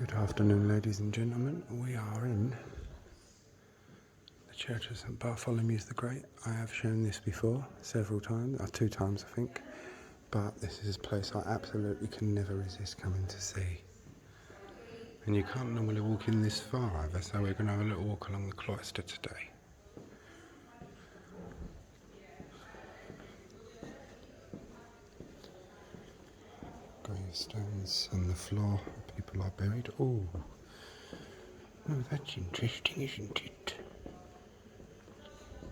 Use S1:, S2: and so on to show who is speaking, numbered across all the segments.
S1: Good afternoon, ladies and gentlemen. We are in the Church of St. Bartholomew the Great. I have shown this before several times, or 2 times I think, but this is a place I absolutely can never resist coming to see. And you can't normally walk in this far either, so we're going to have a little walk along the cloister today. Gravestones on the floor, people are buried. Oh, that's interesting, isn't it?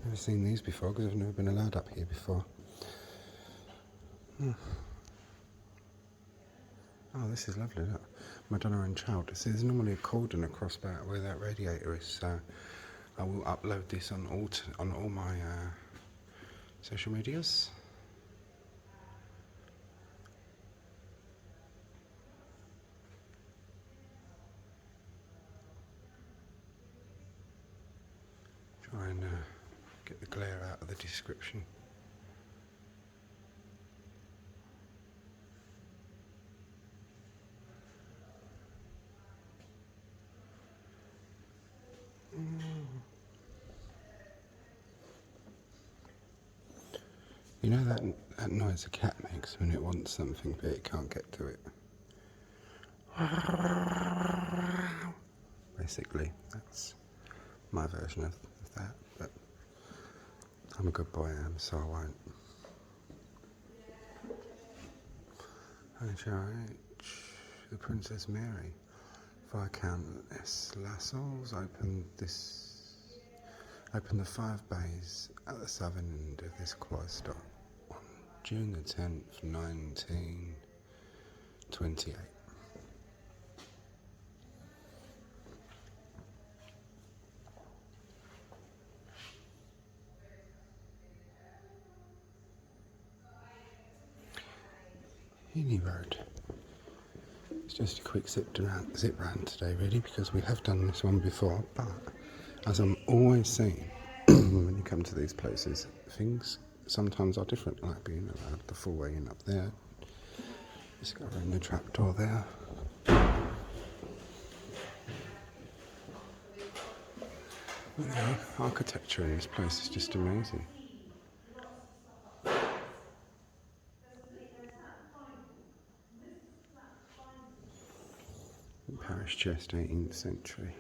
S1: Never seen these before because I've never been allowed up here before. Oh, this is lovely, look. Madonna and Child. There's normally a cordon across about where that radiator is, so I will upload this on all my social medias. Try and get the glare out of the description. You know that noise a cat makes when it wants something but it can't get to it? Basically, that's my version of that, but I'm a good boy, so I won't. HRH, the Princess Mary, Viscountess Lascelles opened the 5 bays at the southern end of this cloister on June the 10th, 1928. Any road. It's just a quick zip round today, really, because we have done this one before, but as I'm always saying, when you come to these places, things sometimes are different, like being allowed the full way in up there, discovering the trapdoor there. The architecture in this place is just amazing. Parish chest, 18th century.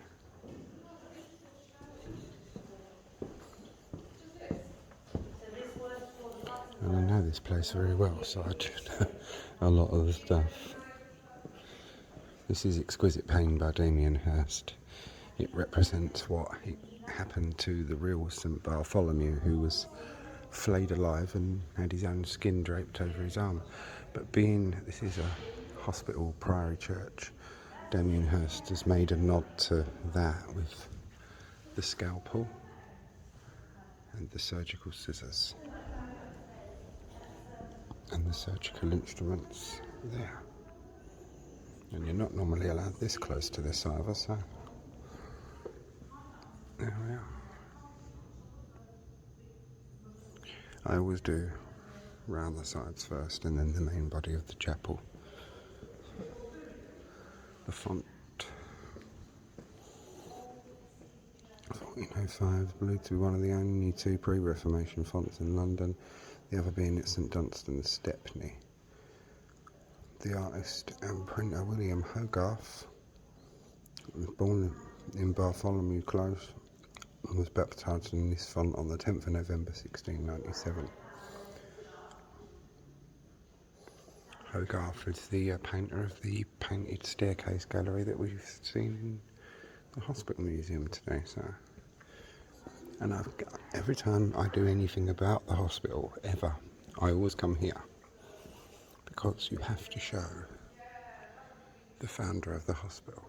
S1: And I know this place very well, so I do know a lot of the stuff. This is Exquisite Pain by Damien Hirst. It represents what happened to the real St. Bartholomew, who was flayed alive and had his own skin draped over his arm. But this is a hospital priory church, Damien Hirst has made a nod to that with the scalpel and the surgical scissors and the surgical instruments there. And you're not normally allowed this close to this either, so there we are. I always do round the sides first and then the main body of the chapel. The font 1405, believed to be one of the only 2 pre-Reformation fonts in London, the other being at St Dunstan's, Stepney. The artist and printer William Hogarth was born in Bartholomew Close and was baptised in this font on the 10th of November 1697. Hogarth is the painter of the painted staircase gallery that we've seen in the hospital museum today. And every time I do anything about the hospital ever, I always come here because you have to show the founder of the hospital.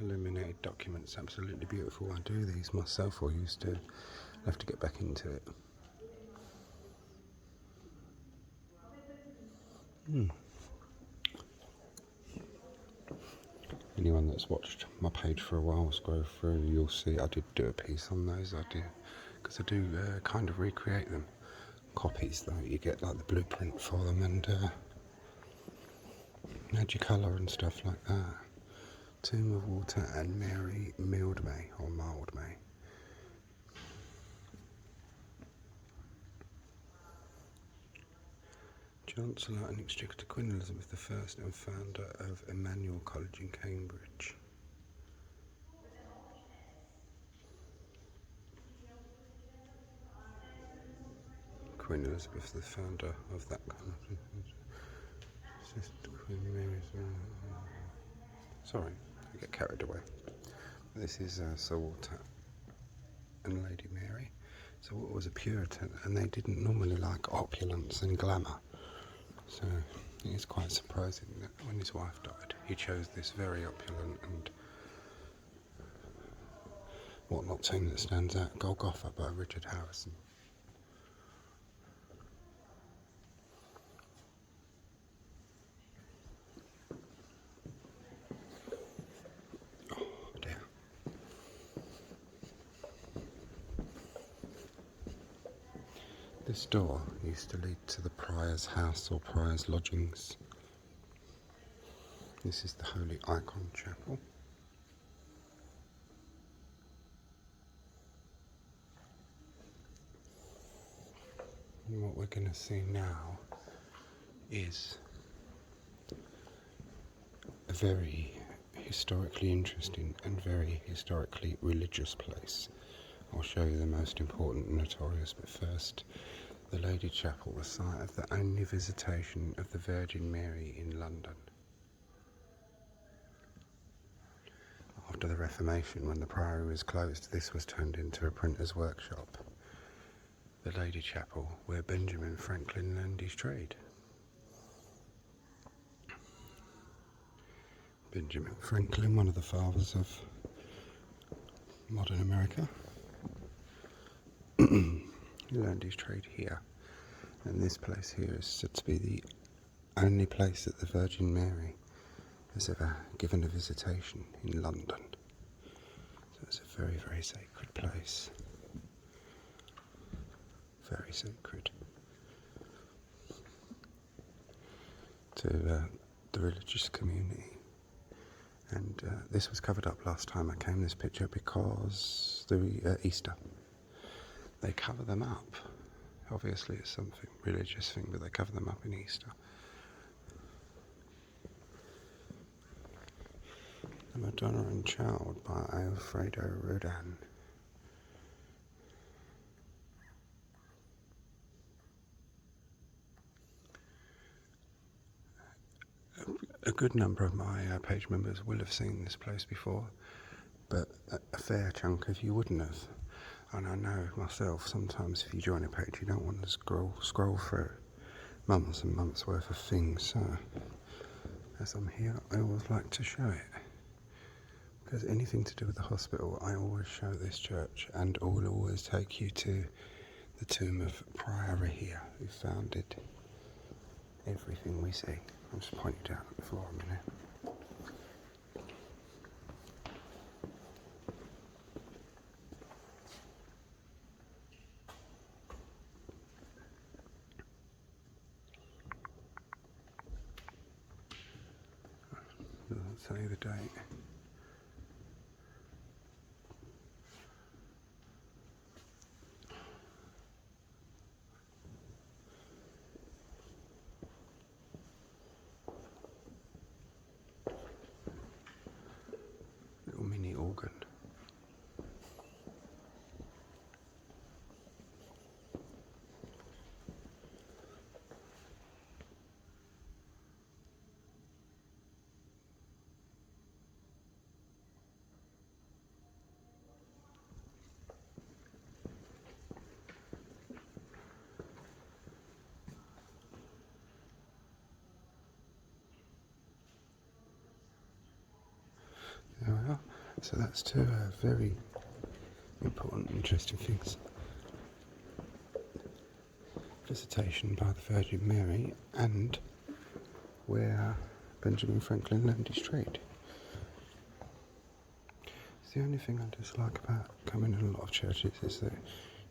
S1: Illuminated documents, absolutely beautiful. I do these myself, or used to. I'll have to get back into it. You anyone that's watched my page for a while scroll through, you'll see I did do a piece on those. Because I do kind of recreate them. Copies though, you get like the blueprint for them and add your colour and stuff like that. Tomb of Water and Mary Mildmay or Mildmay. Chancellor and Exchequer Queen Elizabeth I and founder of Emmanuel College in Cambridge. Queen Elizabeth, the founder of that kind of thing. Sister Queen Mary's. Sorry, I get carried away. This is Sir Walter and Lady Mary. Sir Walter was a Puritan, and they didn't normally like opulence and glamour. So it is quite surprising that when his wife died, he chose this very opulent and whatnot tomb that stands out, Golgotha by Richard Harrison. Oh dear. This door used to lead to the Prior's house or Prior's lodgings. This is the Holy Icon Chapel. And what we're going to see now is a very historically interesting and very historically religious place. I'll show you the most important and notorious, but first, the Lady Chapel, the site of the only visitation of the Virgin Mary in London. After the Reformation, when the Priory was closed, this was turned into a printer's workshop. The Lady Chapel, where Benjamin Franklin learned his trade. Benjamin Franklin, one of the fathers of modern America, he learned his trade here, and this place here is said to be the only place that the Virgin Mary has ever given a visitation in London. So it's a very, very sacred place. Very sacred to the religious community. And this was covered up last time I came, this picture, because the Easter. They cover them up. Obviously it's something religious thing, but they cover them up in Easter. The Madonna and Child by Alfredo Rodin. A good number of my page members will have seen this place before, but a fair chunk of you wouldn't have. And I know myself, sometimes if you join a page you don't want to scroll through months and months worth of things, so as I'm here I always like to show it. Because anything to do with the hospital, I always show this church, and I will always take you to the tomb of Prior here, who founded everything we see. I'll just point you down at the floor a minute. Doesn't say the date. Little mini organ. There we are. So that's two very important, interesting things. Visitation by the Virgin Mary, and where Benjamin Franklin learned his trade. The only thing I dislike about coming in a lot of churches is that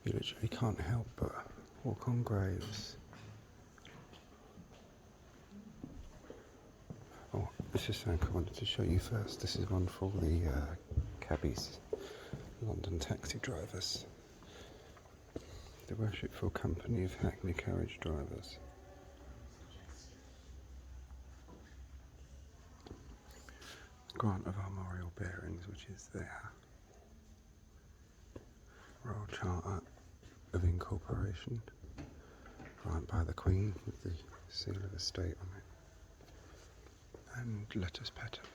S1: you literally can't help but walk on graves. Oh, this is something I wanted to show you first. This is one for all the cabbies, London taxi drivers. The Worshipful Company of Hackney Carriage Drivers. Grant of Armorial Bearings, which is there. Royal Charter of Incorporation, grant by the Queen with the seal of estate on it, and letters patent.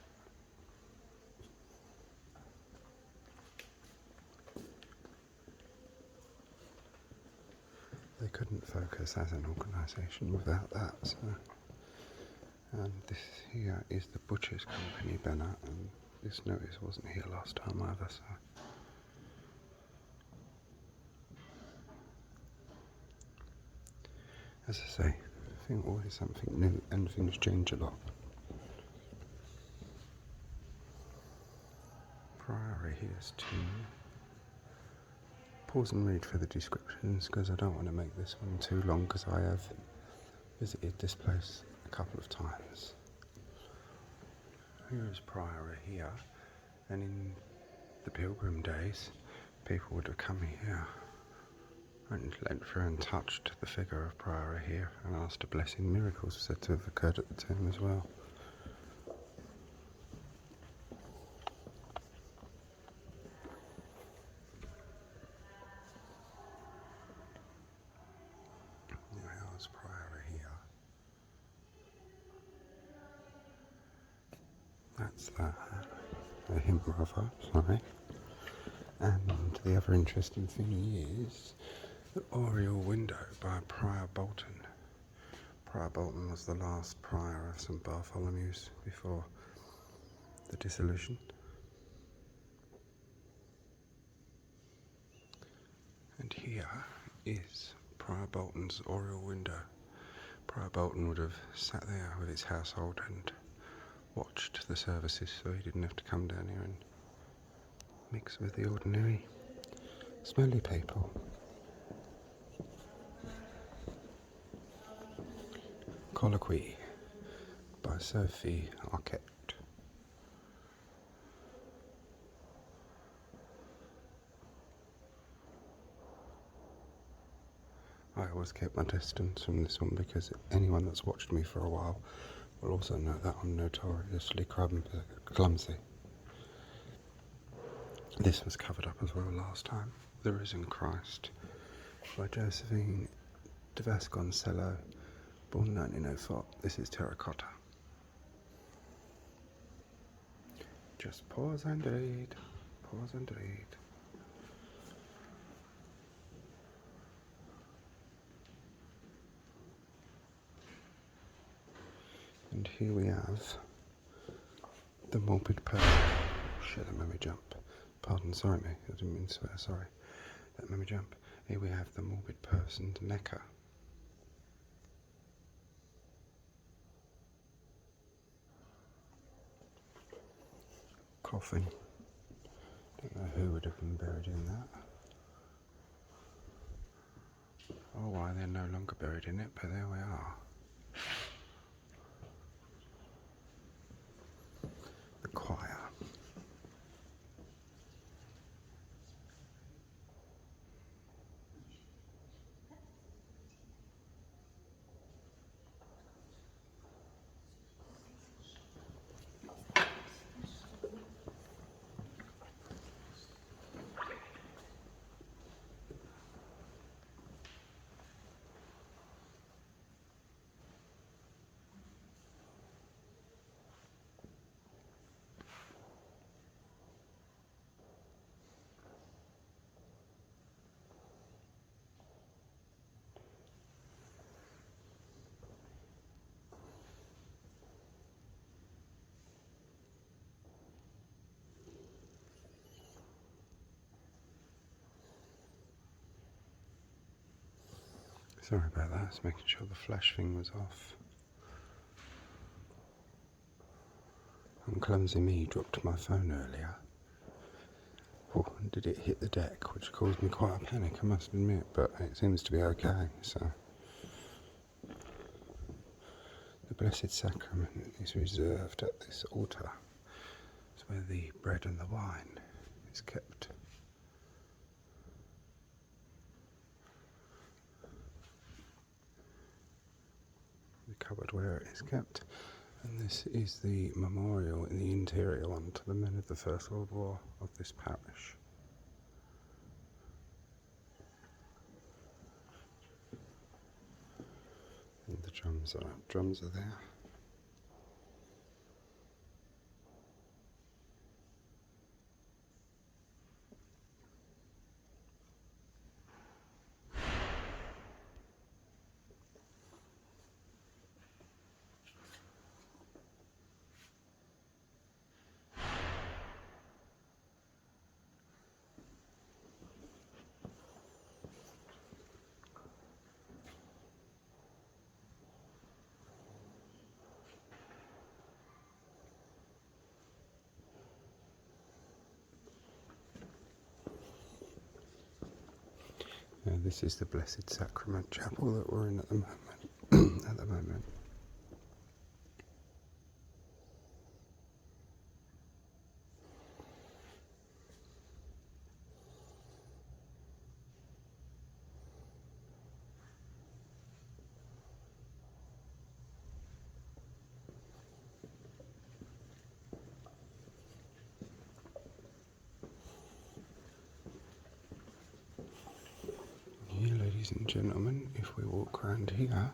S1: They couldn't focus as an organisation without that, so. And this here is the Butchers Company banner, and this notice wasn't here last time either, so. As I say, I think always something new and things change a lot. Priory here's tomb. Pause and read for the descriptions because I don't want to make this one too long because I have visited this place a couple of times. Here is Priory here, and in the Pilgrim days people would have come here and leant through and touched the figure of Priory here and asked a blessing. Miracles were said to have occurred at the tomb as well. There's Priory here. That's a hymn brother, sorry. And the other interesting thing is the oriel window by Prior Bolton. Prior Bolton was the last prior of St Bartholomew's before the dissolution. And here is Prior Bolton's oriel window. Prior Bolton would have sat there with his household and watched the services so he didn't have to come down here and mix with the ordinary smelly people. Colloquy by Sophie Arquette. I always kept my distance from this one because anyone that's watched me for a while will also know that I'm notoriously clumsy. This was covered up as well last time. The Risen Christ by Josephine de Vasconcello, born 1904. This is terracotta. Just pause and read. Pause and read. And here we have the morbid person. Oh, shit, that made me jump. Pardon, sorry mate, I didn't mean to swear, sorry. That made me jump. Here we have the morbid person's necker. Coffin. Don't know who would have been buried in that. Or why they're no longer buried in it, but there we are. The choir. Sorry about that, I was making sure the flash thing was off. And clumsy me dropped my phone earlier. Oh, did it hit the deck, which caused me quite a panic, I must admit, but it seems to be okay, so. The Blessed Sacrament is reserved at this altar. It's where the bread and the wine is kept. The cupboard where it is kept. And this is the memorial in the interior one to the men of the First World War of this parish. And the drums are there. This is the Blessed Sacrament chapel that we're in at the moment. At the moment. Here, ladies and gentlemen, if we walk around here,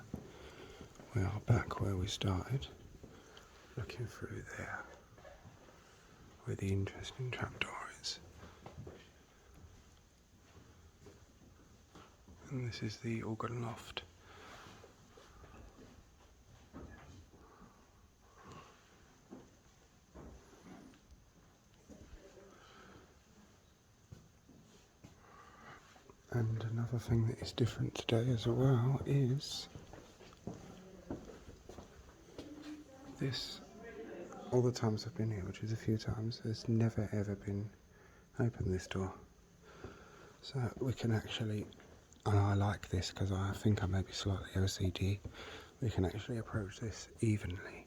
S1: we are back where we started, looking through there, where the interesting trapdoor is. And this is the organ loft. And another thing that is different today as well is this. All the times I've been here, which is a few times, there's never ever been open, this door. So we can actually, and I like this because I think I may be slightly OCD, we can actually approach this evenly.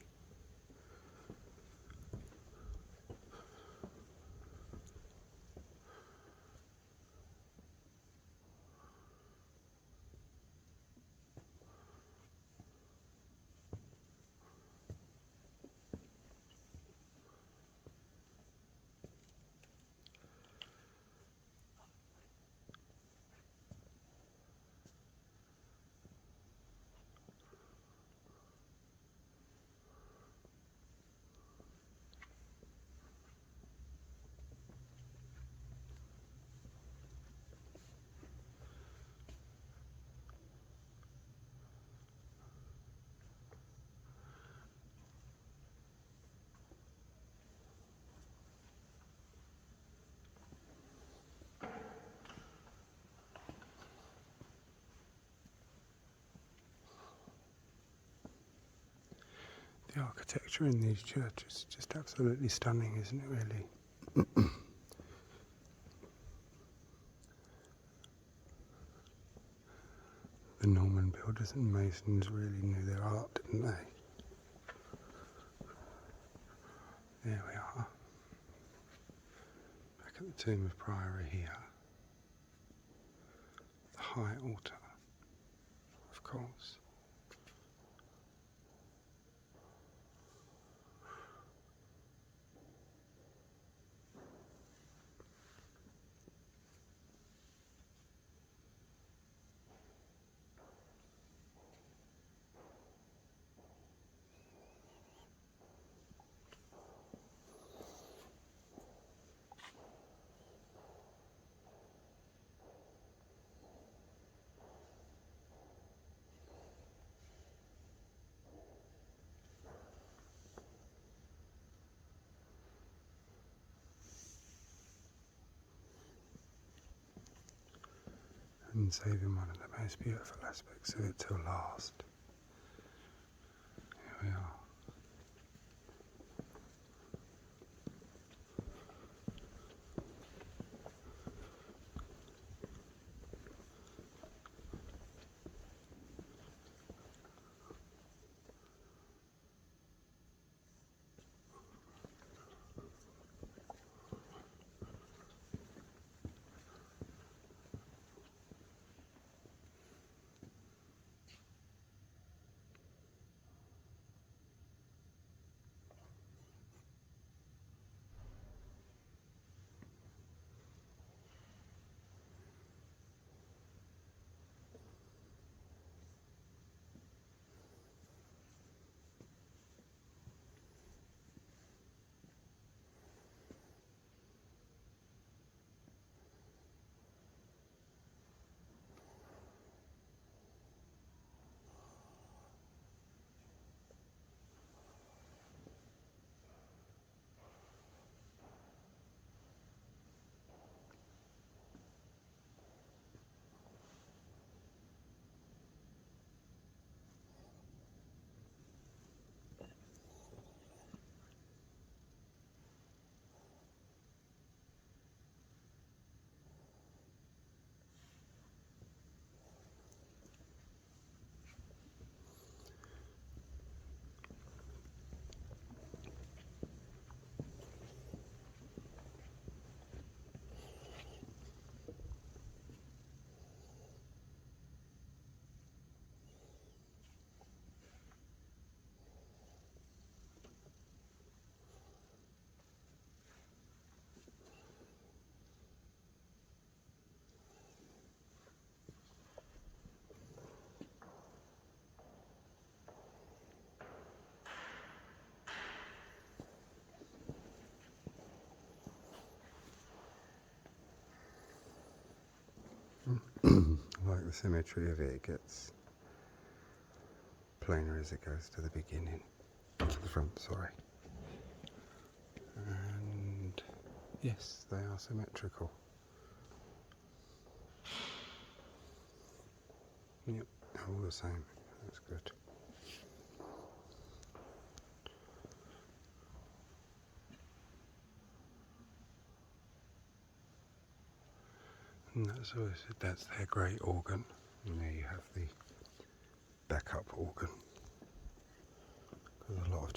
S1: The architecture in these churches is just absolutely stunning, isn't it, really? The Norman builders and masons really knew their art, didn't they? There we are. Back at the tomb of Priory here. The high altar, of course. And saving one of the most beautiful aspects of it till last. Here we are. the symmetry of it gets plainer as it goes to the beginning, to the front, sorry. And yes, they are symmetrical. Yep, all the same. That's good. And that's their great organ. And there you have the backup organ. Because a lot of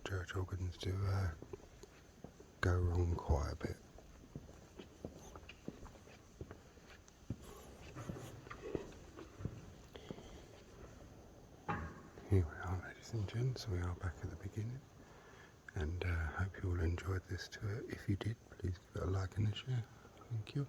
S1: church organs do go wrong quite a bit. Here we are, ladies and gents, we are back at the beginning, and hope you all enjoyed this tour. If you did, please give it a like and a share. Thank you.